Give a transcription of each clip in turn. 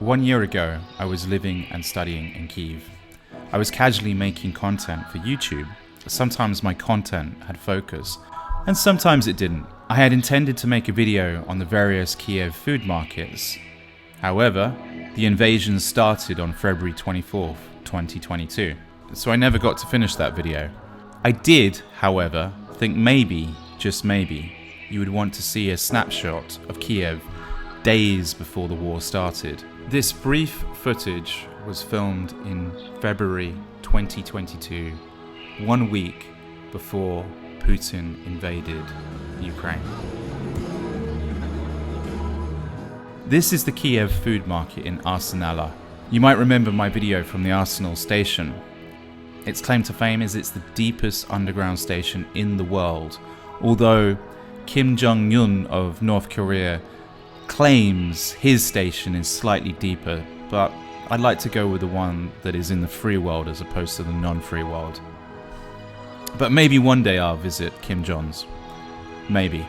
1 year ago, I was living and studying in Kyiv. I was casually making content for YouTube. Sometimes my content had focus, and sometimes it didn't. I had intended to make a video on the various Kyiv food markets. However, the invasion started on February 24th, 2022, so I never got to finish that video. I did, however, think maybe, just maybe, you would want to see a snapshot of Kyiv days before the war started. This brief footage was filmed in February 2022, 1 week before Putin invaded Ukraine. This is the Kyiv food market in Arsenalna. You might remember my video from the Arsenal station. Its claim to fame is it's the deepest underground station in the world, although Kim Jong-un of North Korea claims his station is slightly deeper, but I'd like to go with the one that is in the free world as opposed to the non-free world. But maybe one day I'll visit Kim Jong's. Maybe.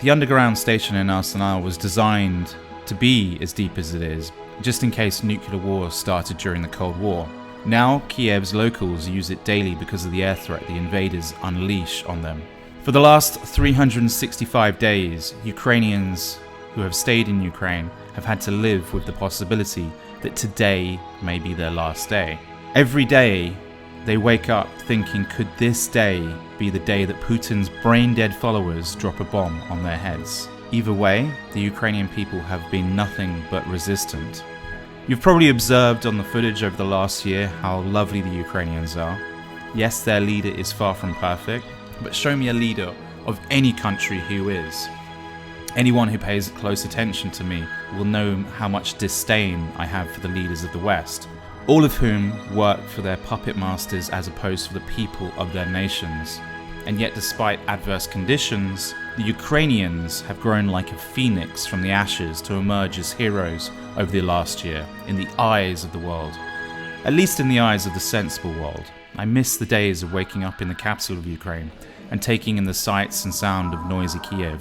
The underground station in Arsenal was designed to be as deep as it is, just in case nuclear war started during the Cold War. Now Kyiv's locals use it daily because of the air threat the invaders unleash on them. For the last 365 days, Ukrainians who have stayed in Ukraine have had to live with the possibility that today may be their last day. Every day they wake up thinking, could this day be the day that Putin's brain-dead followers drop a bomb on their heads? Either way, the Ukrainian people have been nothing but resistant. You've probably observed on the footage over the last year how lovely the Ukrainians are. Yes, their leader is far from perfect, but show me a leader of any country who is. Anyone who pays close attention to me will know how much disdain I have for the leaders of the West, all of whom work for their puppet masters as opposed to the people of their nations. And yet, despite adverse conditions, the Ukrainians have grown like a phoenix from the ashes to emerge as heroes over the last year in the eyes of the world. At least in the eyes of the sensible world. I miss the days of waking up in the capital of Ukraine and taking in the sights and sound of noisy Kyiv.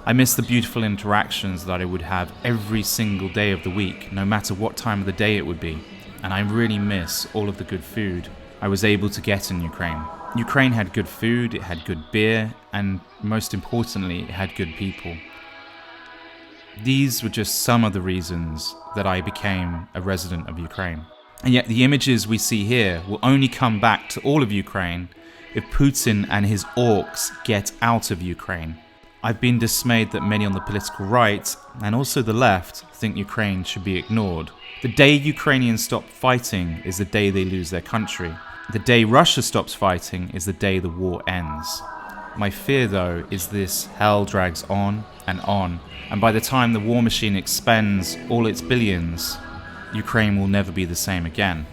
I miss the beautiful interactions that I would have every single day of the week, no matter what time of the day it would be. And I really miss all of the good food I was able to get in Ukraine. Ukraine had good food, it had good beer, and most importantly, it had good people. These were just some of the reasons that I became a resident of Ukraine. And yet the images we see here will only come back to all of Ukraine if Putin and his orcs get out of Ukraine. I've been dismayed that many on the political right, and also the left, think Ukraine should be ignored. The day Ukrainians stop fighting is the day they lose their country. The day Russia stops fighting is the day the war ends. My fear, though, is this hell drags on, and by the time the war machine expends all its billions, Ukraine will never be the same again.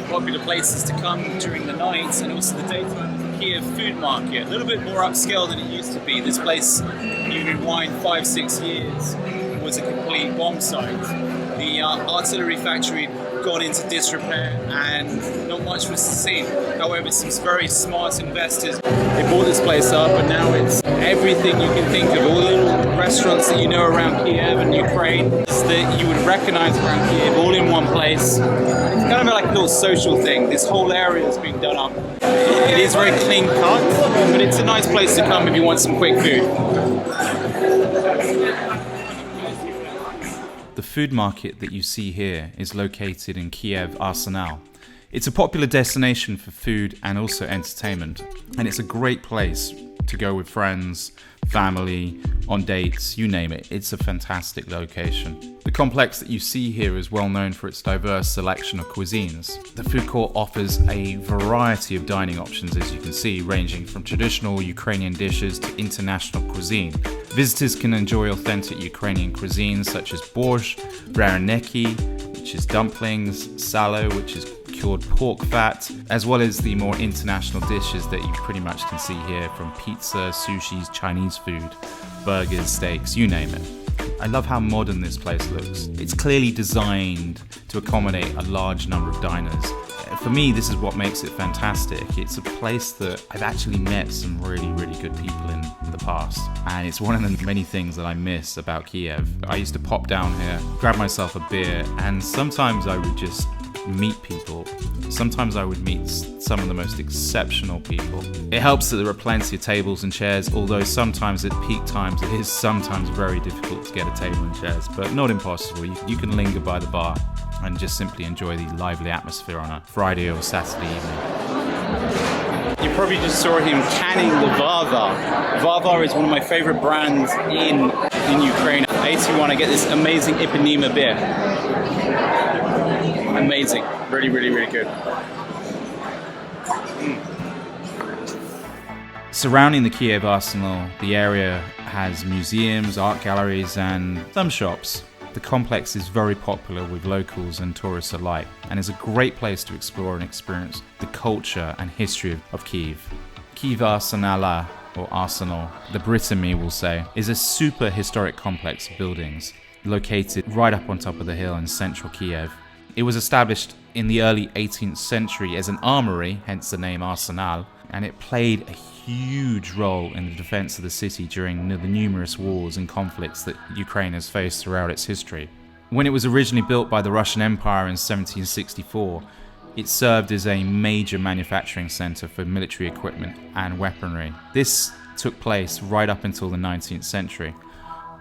Popular places to come during the night and also the daytime, the Kyiv Food Market. A little bit more upscale than it used to be. This place, you rewind 5-6 years, was a complete bomb site. The artillery factory got into disrepair and not much was seen. However, some very smart investors, they bought this place up and now it's everything you can think of. All the little restaurants that you know around Kyiv and Ukraine that you would recognize around Kyiv, all in one place. It's kind of like a little social thing. This whole area is being done up. It is very clean cut, but it's a nice place to come if you want some quick food. The food market that you see here is located in Kyiv Arsenalna. It's a popular destination for food and also entertainment, and it's a great place to go with friends, family, on dates, you name it. It's a fantastic location. The complex that you see here is well known for its diverse selection of cuisines. The food court offers a variety of dining options, as you can see, ranging from traditional Ukrainian dishes to international cuisine. Visitors can enjoy authentic Ukrainian cuisines such as borscht, vareniki, which is dumplings, salo, which is cured pork fat, as well as the more international dishes that you pretty much can see here, from pizza, sushis, Chinese food, burgers, steaks, you name it. I love how modern this place looks. It's clearly designed to accommodate a large number of diners, For me, this is what makes it fantastic. It's a place that I've actually met some really, really good people in the past. And it's one of the many things that I miss about Kyiv. I used to pop down here, grab myself a beer, and sometimes I would just meet people. Sometimes I would meet some of the most exceptional people. It helps that there are plenty of tables and chairs, although sometimes at peak times it is sometimes very difficult to get a table and chairs, but not impossible. You can linger by the bar and just simply enjoy the lively atmosphere on a Friday or Saturday evening. You probably just saw him canning the Varvar. Varvar is one of my favorite brands in Ukraine. 81, I get this amazing Ipanema beer. Amazing. Really, really, really good. Surrounding the Kyiv Arsenal, the area has museums, art galleries, and some shops. The complex is very popular with locals and tourists alike, and is a great place to explore and experience the culture and history of Kyiv. Kyiv Arsenalna, or Arsenal, the Brit in me will say, is a super historic complex of buildings located right up on top of the hill in central Kyiv. It was established in the early 18th century as an armory, hence the name Arsenal, and it played a huge role in the defense of the city during the numerous wars and conflicts that Ukraine has faced throughout its history. When it was originally built by the Russian Empire in 1764, it served as a major manufacturing center for military equipment and weaponry. This took place right up until the 19th century.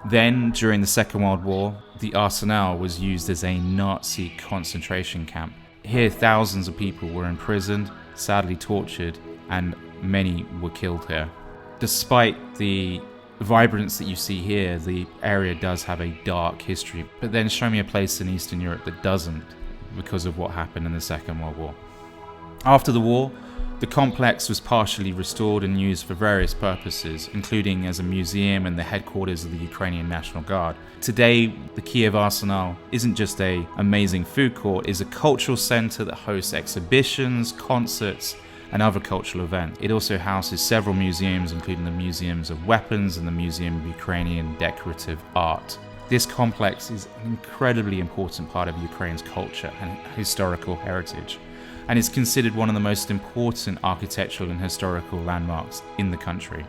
Then, during the Second World War, the Arsenal was used as a Nazi concentration camp. Here, thousands of people were imprisoned, sadly tortured, and many were killed here. Despite the vibrance that you see here, the area does have a dark history. But then show me a place in Eastern Europe that doesn't, because of what happened in the Second World War. After the war, the complex was partially restored and used for various purposes, including as a museum and the headquarters of the Ukrainian National Guard. Today, the Kyiv Arsenal isn't just an amazing food court, it's a cultural center that hosts exhibitions, concerts, and other cultural events. It also houses several museums, including the Museums of Weapons and the Museum of Ukrainian Decorative Art. This complex is an incredibly important part of Ukraine's culture and historical heritage, and is considered one of the most important architectural and historical landmarks in the country.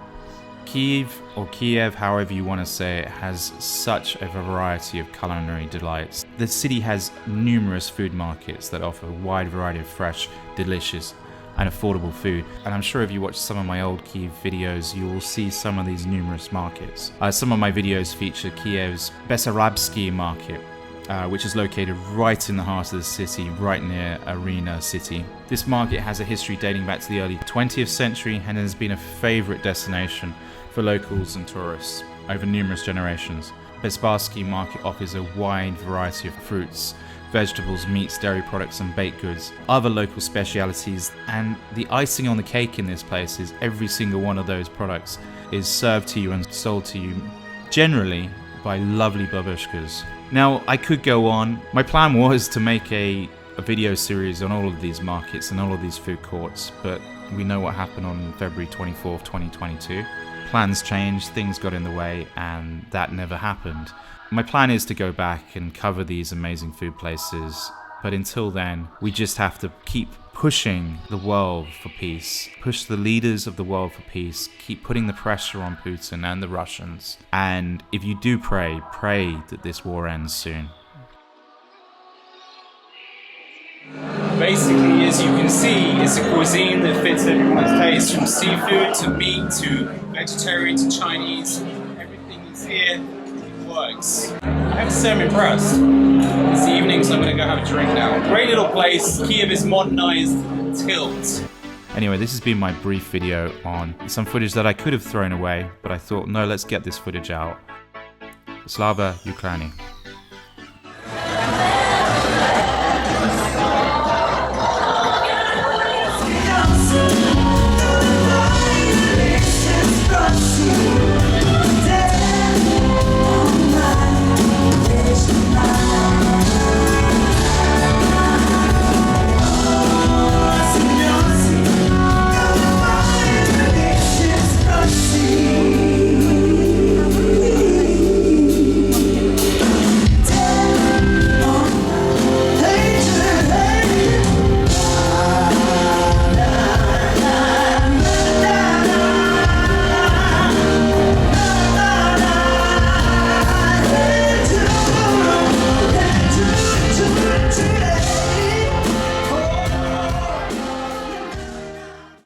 Kyiv, or Kiev, however you want to say it, has such a variety of culinary delights. The city has numerous food markets that offer a wide variety of fresh, delicious, and affordable food. And I'm sure if you watch some of my old Kyiv videos, you will see some of these numerous markets. Some of my videos feature Kiev's Bessarabsky market, which is located right in the heart of the city, right near Arena City. This market has a history dating back to the early 20th century and has been a favorite destination for locals and tourists over numerous generations. Bessarabsky market offers a wide variety of fruits, vegetables, meats, dairy products and baked goods, other local specialities, and the icing on the cake in this place is every single one of those products is served to you and sold to you generally by lovely babushkas. Now, I could go on. My plan was to make a video series on all of these markets and all of these food courts, but we know what happened on February 24th, 2022. Plans changed, things got in the way, and that never happened. My plan is to go back and cover these amazing food places, but until then, we just have to keep pushing the world for peace, push the leaders of the world for peace, keep putting the pressure on Putin and the Russians, and if you do pray that this war ends soon. Basically, as you can see, it's a cuisine that fits everyone's taste, from seafood to meat to vegetarian to Chinese. Everything is here. Works. I have to say I'm impressed. It's evening, so I'm going to go have a drink now. Great little place. Kyiv is modernized tilt. Anyway, this has been my brief video on some footage that I could have thrown away, but I thought, no, let's get this footage out. Slava Ukraini.